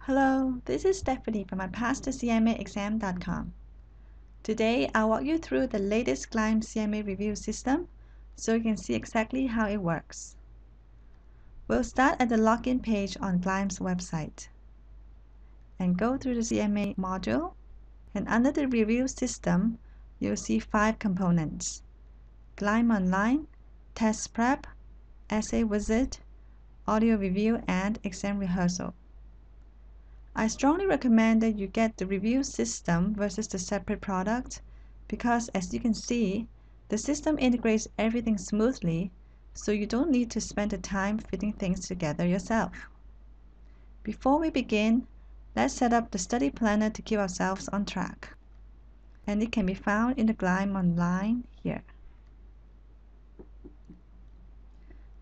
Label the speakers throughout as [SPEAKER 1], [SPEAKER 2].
[SPEAKER 1] Hello, this is Stephanie from unpassedcmaexam.com. Today, I'll walk you through the latest Gleim CMA Review System so you can see exactly how it works. We'll start at the login page on Gleim's website and go through the CMA module, and under the Review System, you'll see 5 components: Gleim Online, Test Prep, Essay Visit, Audio Review, and Exam Rehearsal. I strongly recommend that you get the review system versus the separate product because, as you can see, the system integrates everything smoothly, so you don't need to spend the time fitting things together yourself. Before we begin, let's set up the study planner to keep ourselves on track. And it can be found in the Gleim Online here.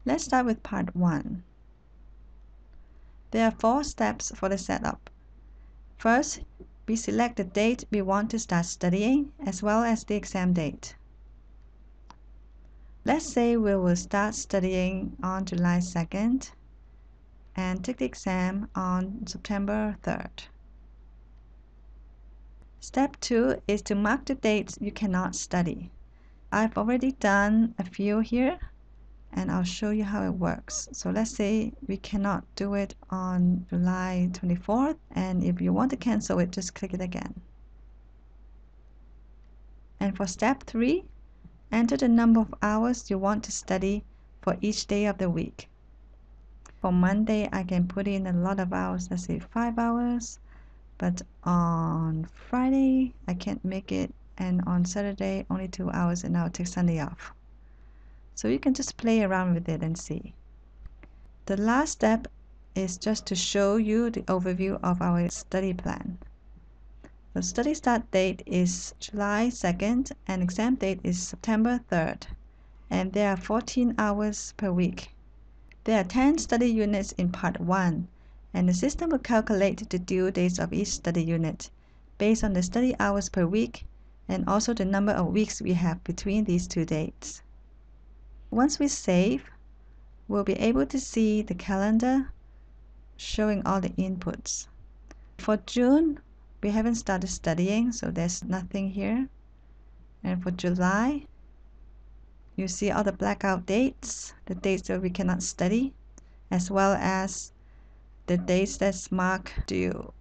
[SPEAKER 1] Let's start with part 1. There are 4 steps for the setup. First, we select the date we want to start studying as well as the exam date. Let's say we will start studying on July 2nd and take the exam on September 3rd. Step 2 is to mark the dates you cannot study. I've already done a few here, and I'll show you how it works. So let's say we cannot do it on July 24th, and if you want to cancel it, just click it again. And for step 3, enter the number of hours you want to study for each day of the week. For Monday, I can put in a lot of hours, let's say 5 hours, but on Friday, I can't make it, and on Saturday, only 2 hours, and I'll take Sunday off. So you can just play around with it and see. The last step is just to show you the overview of our study plan. The study start date is July 2nd and exam date is September 3rd, and there are 14 hours per week. There are 10 study units in part 1, and the system will calculate the due dates of each study unit based on the study hours per week and also the number of weeks we have between these 2 dates. Once we save, we'll be able to see the calendar showing all the inputs. For June, we haven't started studying, so there's nothing here. And for July, you see all the blackout dates, the dates that we cannot study, as well as the dates that's marked due.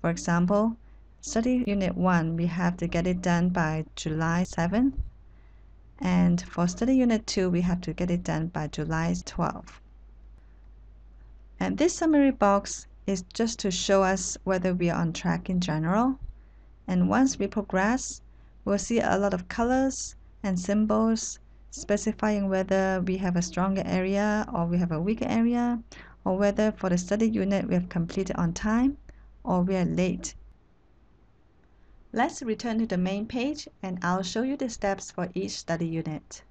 [SPEAKER 1] For example, study unit 1, we have to get it done by July 7th. And for study unit 2, we have to get it done by July 12th. And this summary box is just to show us whether we are on track in general. And once we progress, we'll see a lot of colors and symbols specifying whether we have a stronger area or we have a weaker area, or whether for the study unit we have completed on time or we are late. Let's return to the main page, and I'll show you the steps for each study unit.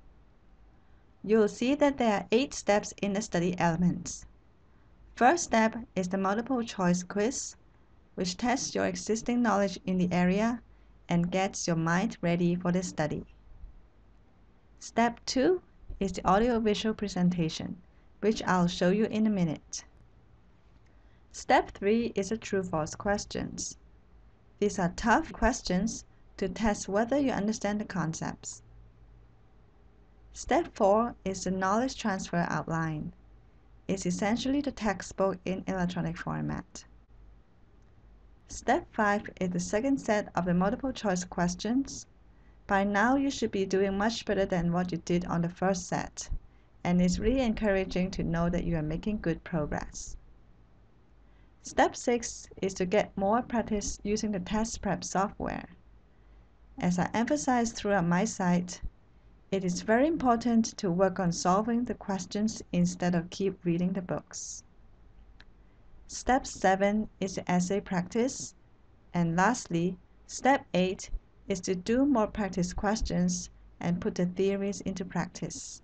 [SPEAKER 1] You'll see that there are 8 steps in the study elements. First step is the multiple choice quiz, which tests your existing knowledge in the area and gets your mind ready for the study. Step 2 is the audio-visual presentation, which I'll show you in a minute. Step 3 is the true-false questions. These are tough questions to test whether you understand the concepts. Step 4 is the knowledge transfer outline. It's essentially the textbook in electronic format. Step 5 is the second set of the multiple choice questions. By now, you should be doing much better than what you did on the first set, and it's really encouraging to know that you are making good progress. Step 6 is to get more practice using the test prep software. As I emphasized throughout my site, it is very important to work on solving the questions instead of keep reading the books. Step 7 is the essay practice, and lastly, Step 8 is to do more practice questions and put the theories into practice.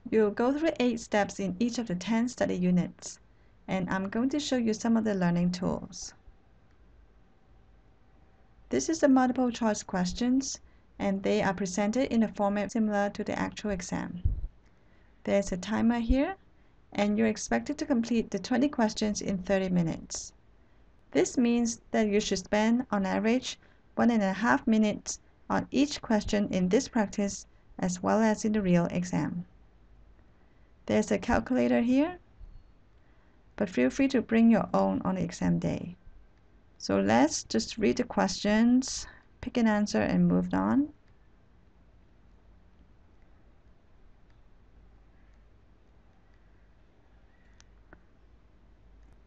[SPEAKER 1] You'll go through 8 steps in each of the 10 study units, and I'm going to show you some of the learning tools. This is the multiple choice questions, and they are presented in a format similar to the actual exam. There's a timer here, and you're expected to complete the 20 questions in 30 minutes. This means that you should spend, on average, 1.5 minutes on each question in this practice as well as in the real exam. There's a calculator here, but feel free to bring your own on the exam day. So let's just read the questions, pick an answer, and move on.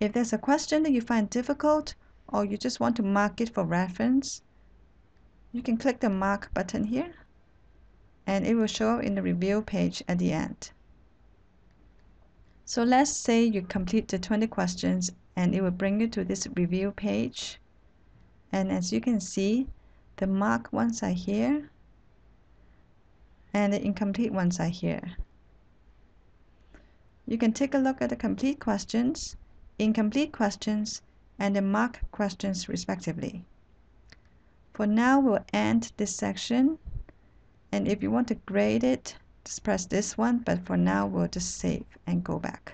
[SPEAKER 1] If there's a question that you find difficult or you just want to mark it for reference, you can click the Mark button here, and it will show up in the review page at the end. So let's say you complete the 20 questions and it will bring you to this review page. And as you can see, the marked ones are here and the incomplete ones are here. You can take a look at the complete questions, incomplete questions, and the marked questions respectively. For now, we'll end this section, and if you want to grade it, just press this one, but for now we'll just save and go back.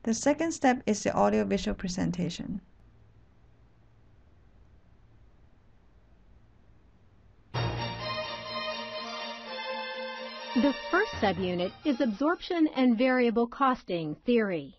[SPEAKER 1] The second step is the audio-visual presentation.
[SPEAKER 2] The first subunit is absorption and variable costing theory.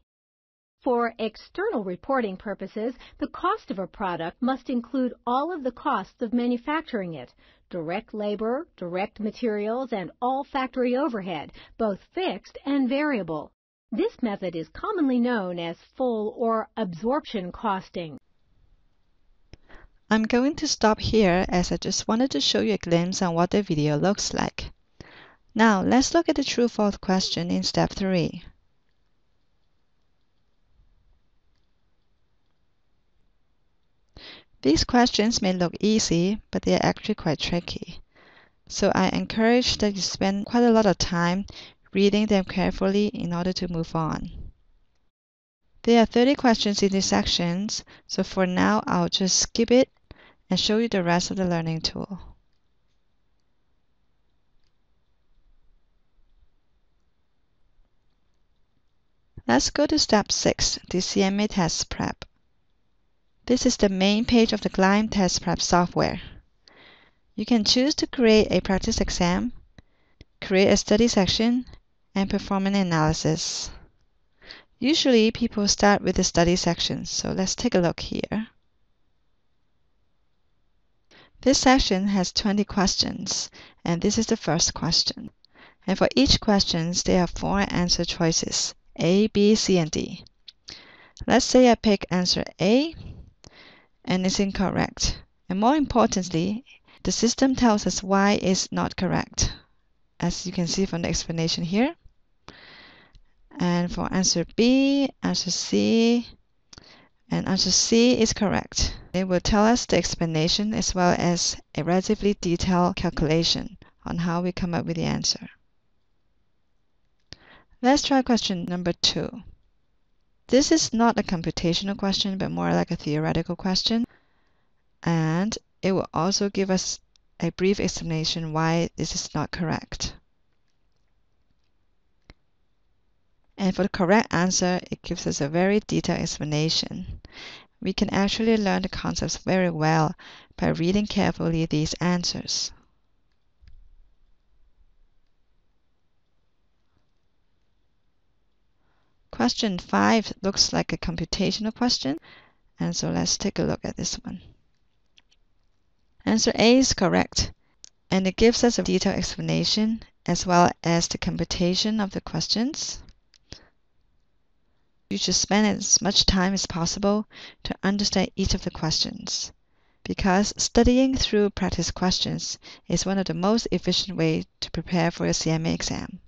[SPEAKER 2] For external reporting purposes, the cost of a product must include all of the costs of manufacturing it, direct labor, direct materials, and all factory overhead, both fixed and variable. This method is commonly known as full or absorption costing.
[SPEAKER 1] I'm going to stop here as I just wanted to show you a glimpse on what the video looks like. Now let's look at the true-false question in step 3. These questions may look easy, but they are actually quite tricky. So I encourage that you spend quite a lot of time reading them carefully in order to move on. There are 30 questions in these sections, so for now I'll just skip it and show you the rest of the learning tool. Let's go to step 6, the CMA test prep. This is the main page of the Gleim test prep software. You can choose to create a practice exam, create a study section, and perform an analysis. Usually people start with the study section, so let's take a look here. This section has 20 questions, and this is the first question. And for each question, there are 4 answer choices, A, B, C, and D. Let's say I pick answer A, and it's incorrect. And more importantly, the system tells us why it's not correct, as you can see from the explanation here. And for answer B, answer C, and answer C is correct. It will tell us the explanation as well as a relatively detailed calculation on how we come up with the answer. Let's try question number 2. This is not a computational question, but more like a theoretical question. And it will also give us a brief explanation why this is not correct. And for the correct answer, it gives us a very detailed explanation. We can actually learn the concepts very well by reading carefully these answers. Question 5 looks like a computational question, and so let's take a look at this one. Answer A is correct, and it gives us a detailed explanation as well as the computation of the questions. You should spend as much time as possible to understand each of the questions, because studying through practice questions is one of the most efficient ways to prepare for your CMA exam.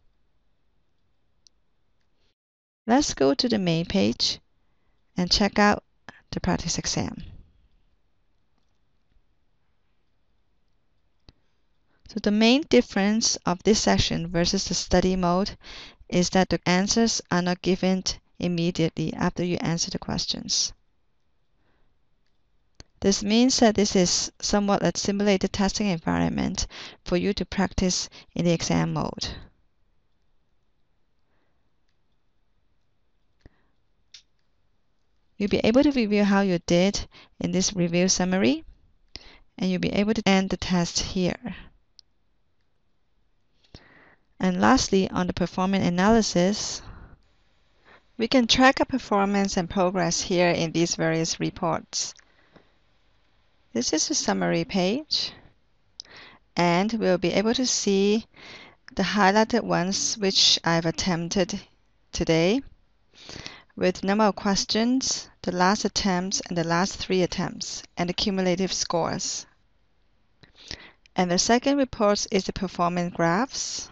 [SPEAKER 1] Let's go to the main page and check out the practice exam. So the main difference of this section versus the study mode is that the answers are not given immediately after you answer the questions. This means that this is somewhat a simulated testing environment for you to practice in the exam mode. You'll be able to review how you did in this review summary, and you'll be able to end the test here. And lastly, on the performance analysis, we can track our performance and progress here in these various reports. This is the summary page, and we'll be able to see the highlighted ones which I've attempted today, with number of questions, the last attempts, and the last 3 attempts, and the cumulative scores. And the second report is the performance graphs.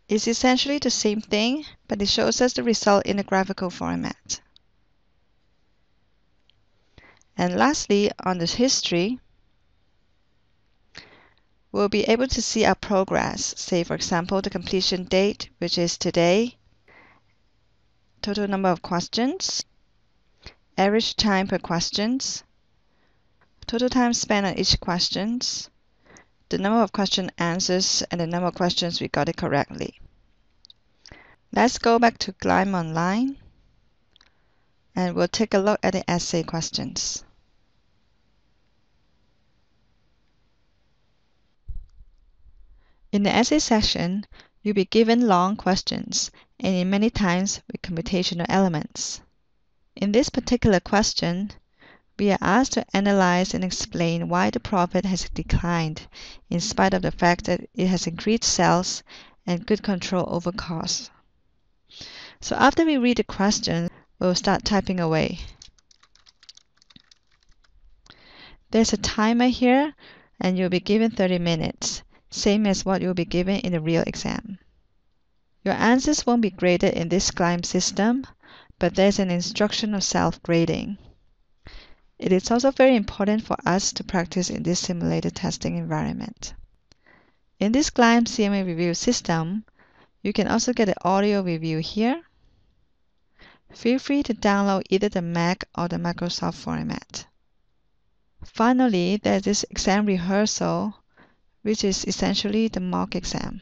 [SPEAKER 1] It's essentially the same thing, but it shows us the result in a graphical format. And lastly, on the history, we'll be able to see our progress. Say, for example, the completion date, which is today, total number of questions, average time per questions, total time spent on each questions, the number of question answers, and the number of questions we got it correctly. Let's go back to Gleim Online, and we'll take a look at the essay questions. In the essay section, you'll be given long questions, and in many times with computational elements. In this particular question, we are asked to analyze and explain why the profit has declined, in spite of the fact that it has increased sales and good control over costs. So after we read the question, we'll start typing away. There's a timer here, and you'll be given 30 minutes, same as what you'll be given in the real exam. Your answers won't be graded in this Gleim system, but there's an instruction of self-grading. It is also very important for us to practice in this simulated testing environment. In this Gleim CMA Review System, you can also get an audio review here. Feel free to download either the Mac or the Microsoft format. Finally, there's this exam rehearsal, which is essentially the mock exam.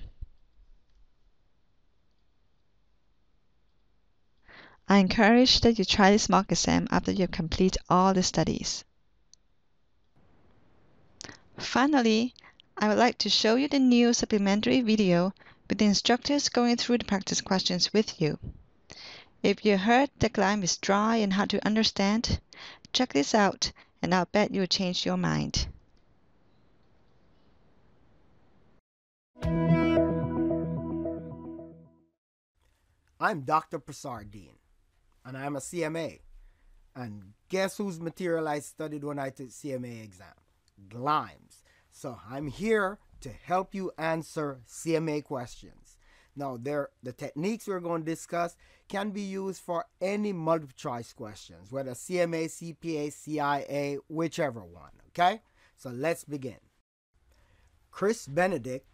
[SPEAKER 1] I encourage that you try this mock exam after you complete all the studies. Finally, I would like to show you the new supplementary video with the instructors going through the practice questions with you. If you heard that Gleim is dry and hard to understand, check this out and I'll bet you'll change your mind.
[SPEAKER 3] I'm Dr. Prasardeen, and I'm a CMA. And guess whose material I studied when I took CMA exam? Gleim's. So I'm here to help you answer CMA questions. Now, the techniques we're going to discuss can be used for any multiple choice questions, whether CMA, CPA, CIA, whichever one, okay? So let's begin. Chris Benedict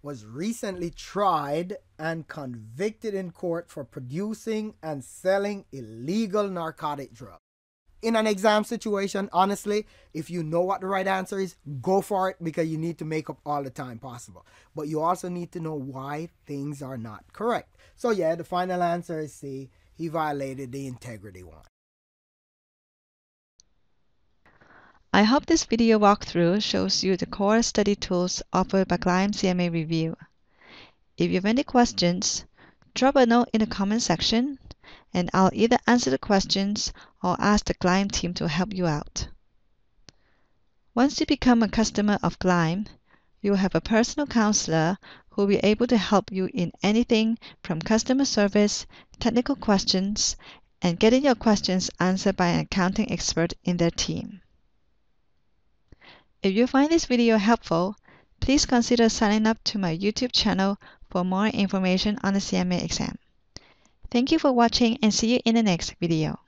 [SPEAKER 3] was recently tried and convicted in court for producing and selling illegal narcotic drugs. In an exam situation, honestly, if you know what the right answer is, go for it, because you need to make up all the time possible. But you also need to know why things are not correct. So yeah, the final answer is C. He violated the integrity one.
[SPEAKER 1] I hope this video walkthrough shows you the core study tools offered by Gleim CMA Review. If you have any questions, drop a note in the comment section, and I'll either answer the questions or ask the Gleim team to help you out. Once you become a customer of Gleim, you'll have a personal counselor who will be able to help you in anything from customer service, technical questions, and getting your questions answered by an accounting expert in their team. If you find this video helpful, please consider signing up to my YouTube channel for more information on the CMA exam. Thank you for watching and see you in the next video.